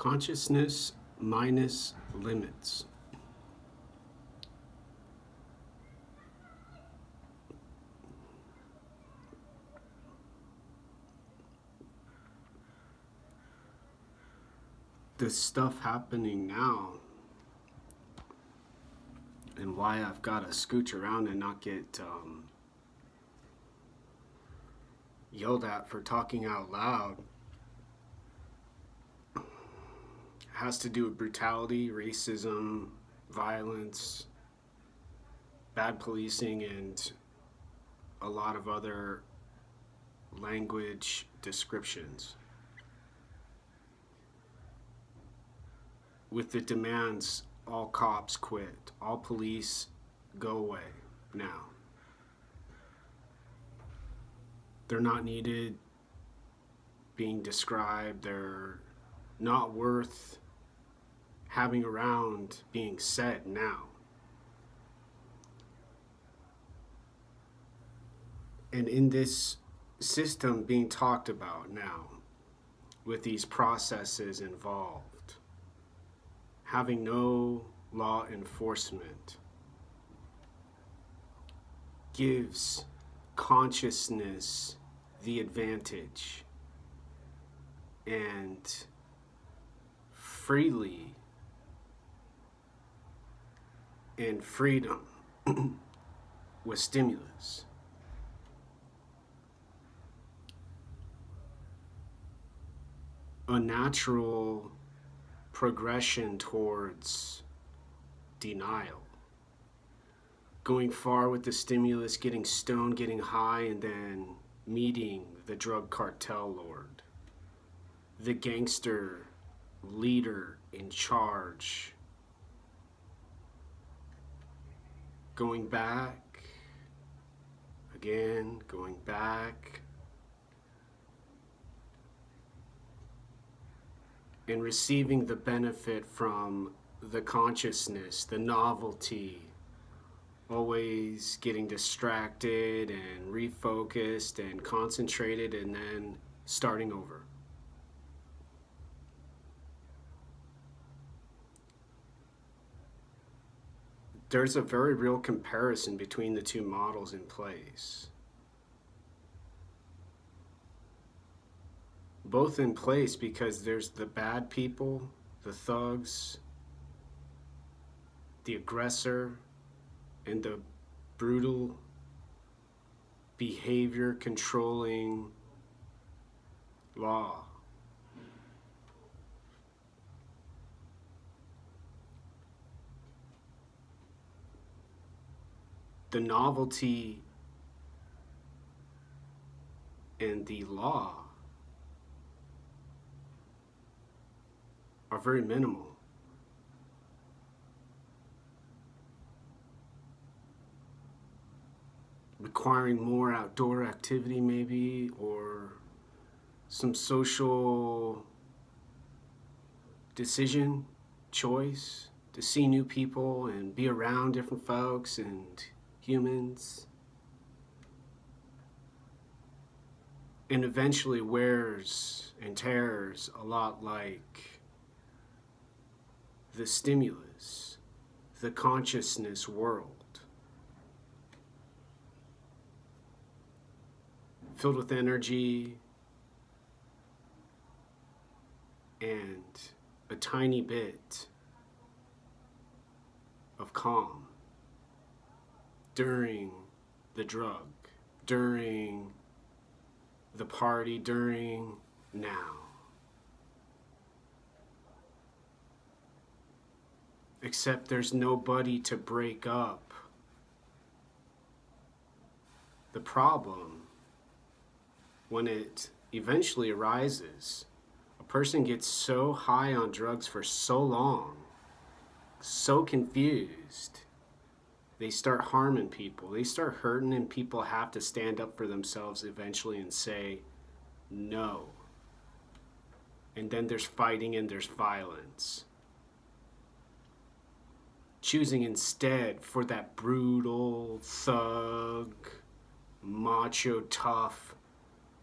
Consciousness minus limits. The stuff happening now and why I've got to scooch around and not get yelled at for talking out loud has to do with brutality, racism, violence, bad policing, and a lot of other language descriptions. With the demands, all cops quit, all police go away now. They're not needed being described, they're not worth having around being said now. And in this system being talked about now, with these processes involved, having no law enforcement gives consciousness the advantage and freely and freedom with stimulus. A natural progression towards denial. Going far with the stimulus, getting stoned, getting high, and then meeting the drug cartel lord, the gangster leader in charge. Going back, again, going back, and receiving the benefit from the consciousness, the novelty, always getting distracted and refocused and concentrated, and then starting over. There's a very real comparison between the two models in place. Both in place because there's the bad people, the thugs, the aggressor, and the brutal behavior controlling law. The novelty and the law are very minimal. Requiring more outdoor activity maybe, or some social decision, choice, to see new people and be around different folks and humans. And eventually wears and tears a lot like the stimulus, the consciousness world. Filled with energy and a tiny bit of calm during the drug, during the party, during now. Except there's nobody to break up the problem when it eventually arises. A person gets so high on drugs for so long, so confused, they start harming people. They start hurting, and people have to stand up for themselves eventually and say no. And then there's fighting and there's violence. Choosing instead for that brutal, thug, macho, tough,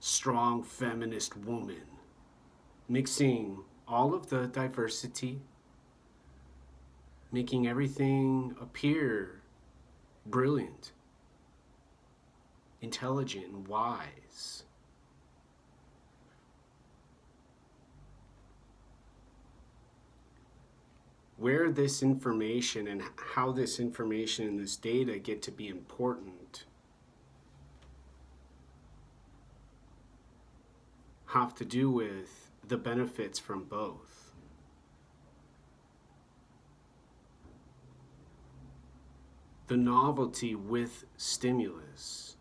strong feminist woman, mixing all of the diversity, making everything appear brilliant, intelligent, and wise. Where this information and how this information and this data get to be important have to do with the benefits from both. The novelty with stimulus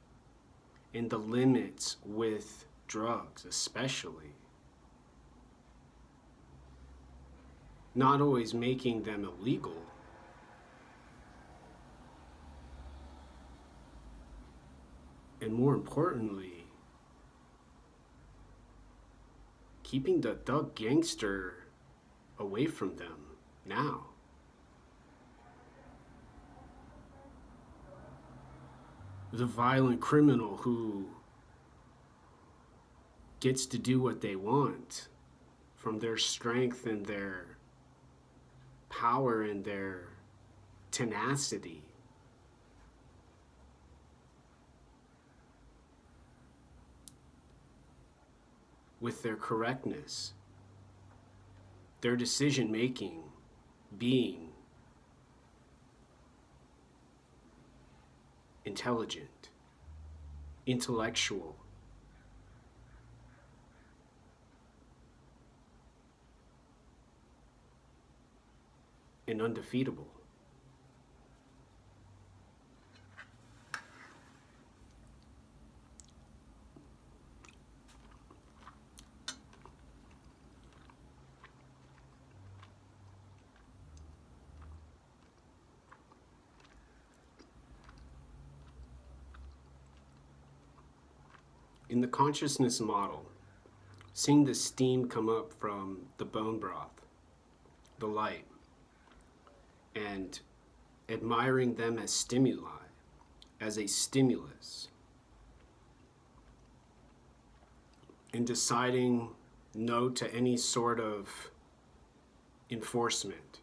and the limits with drugs, especially. Not always making them illegal, and more importantly, keeping the thug gangster away from them now. The violent criminal who gets to do what they want from their strength and their power and their tenacity. With their correctness, their decision making being intelligent, intellectual, and undefeatable. In the consciousness model, seeing the steam come up from the bone broth, the light, and admiring them as stimuli, as a stimulus, and deciding no to any sort of enforcement.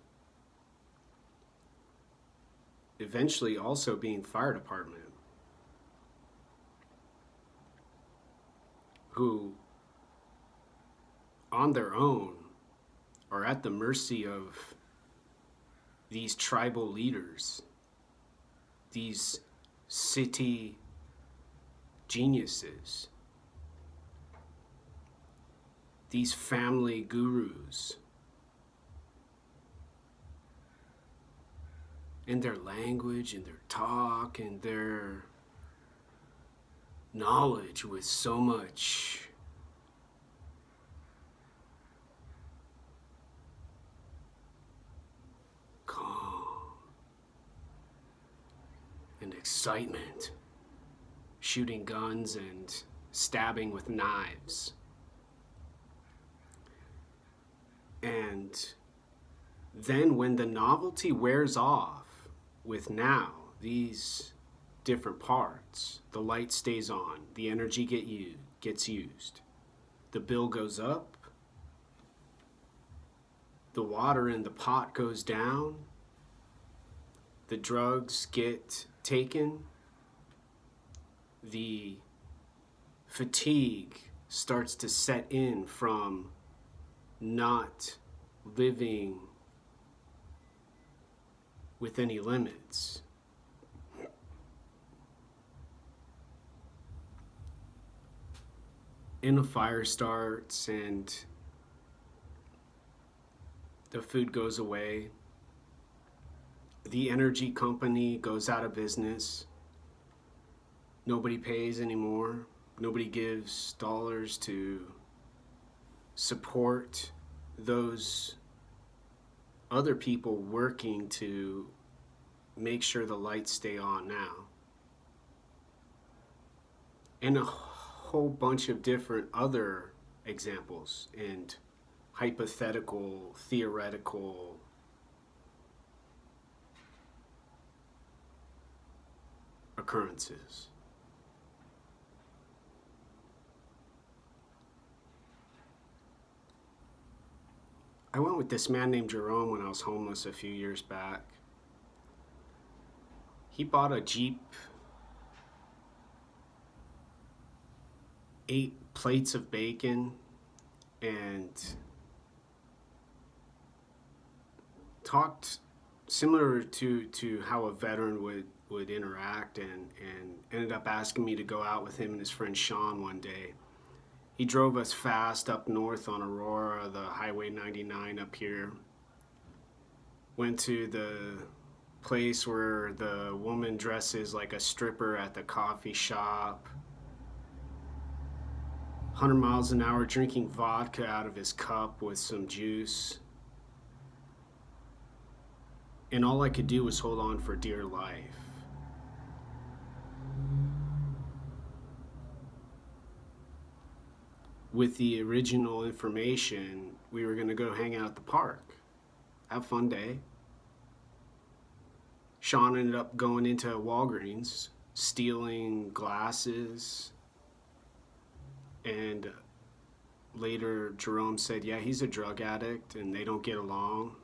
Eventually also being fire department, who on their own are at the mercy of these tribal leaders, these city geniuses, these family gurus, and their language and their talk and their knowledge with so much calm and excitement, shooting guns and stabbing with knives. And then when the novelty wears off with now these different parts, the light stays on, the energy gets used, the bill goes up, the water in the pot goes down, the drugs get taken, the fatigue starts to set in from not living with any limits. And a fire starts and the food goes away. The energy company goes out of business. Nobody pays anymore. Nobody gives dollars to support those other people working to make sure the lights stay on now. And a whole bunch of different other examples and hypothetical, theoretical occurrences. I went with this man named Jerome when I was homeless a few years back. He bought a Jeep, 8 plates of bacon, and talked similar to how a veteran would interact, and ended up asking me to go out with him and his friend Sean one day. He drove us fast up north on Aurora, the Highway 99 up here. Went to the place where the woman dresses like a stripper at the coffee shop. 100 miles an hour drinking vodka out of his cup with some juice. And all I could do was hold on for dear life. With the original information, we were going to go hang out at the park. Have a fun day. Sean ended up going into Walgreens, stealing glasses. And later, Jerome said, yeah, he's a drug addict and they don't get along.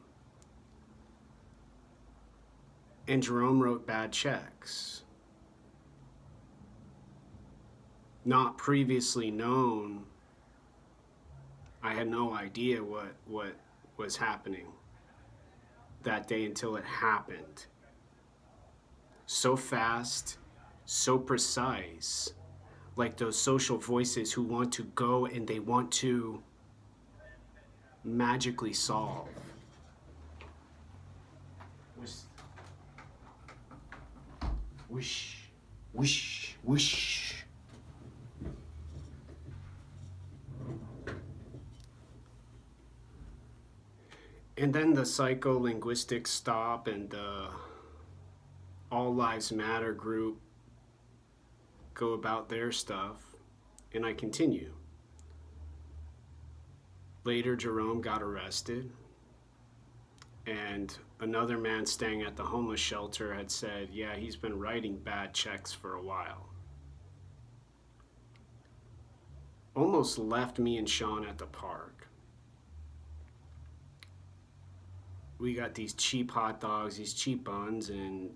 And Jerome wrote bad checks. Not previously known. I had no idea what was happening that day until it happened. So fast, so precise, like those social voices who want to go and they want to magically solve. Whoosh, whoosh, whoosh. And then the psycholinguistics stop and the All Lives Matter group go about their stuff, and I continue. Later, Jerome got arrested, and another man staying at the homeless shelter had said, yeah, he's been writing bad checks for a while. Almost left me and Sean at the park. We got these cheap hot dogs, these cheap buns, and,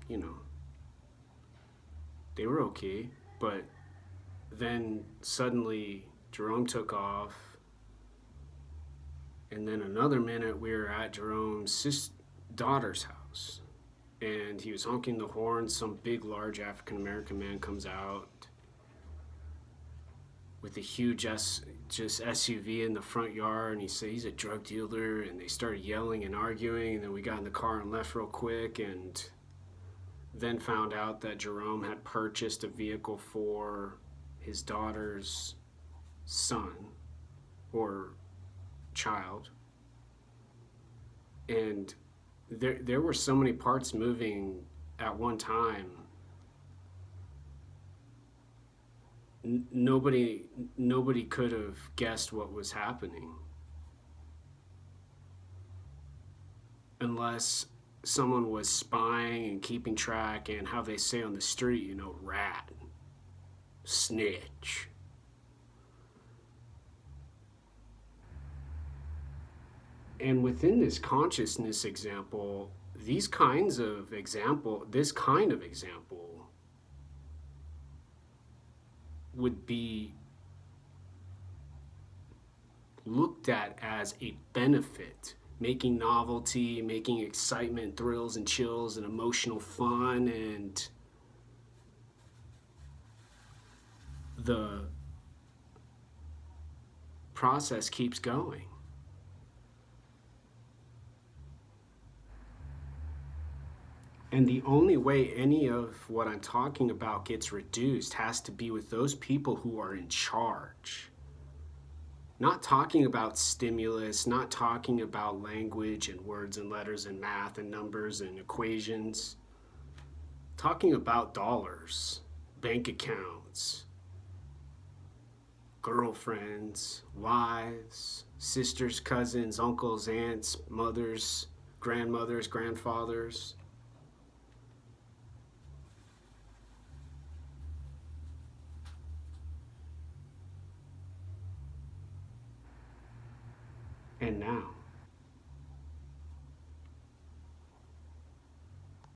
you know, they were okay. But then suddenly Jerome took off. And then another minute we were at Jerome's daughter's house. And he was honking the horn. Some big, large African-American man comes out with a huge SUV in the front yard, and he said he's a drug dealer, and they started yelling and arguing, and then we got in the car and left real quick, and then found out that Jerome had purchased a vehicle for his daughter's son or child, and there were so many parts moving at one time. Nobody could have guessed what was happening unless someone was spying and keeping track, and how they say on the street, you know, rat, snitch. And within this consciousness example, this kind of example would be looked at as a benefit, making novelty, making excitement, thrills and chills and emotional fun, and the process keeps going. And the only way any of what I'm talking about gets reduced has to be with those people who are in charge. Not talking about stimulus, not talking about language and words and letters and math and numbers and equations. Talking about dollars, bank accounts, girlfriends, wives, sisters, cousins, uncles, aunts, mothers, grandmothers, grandfathers. And now.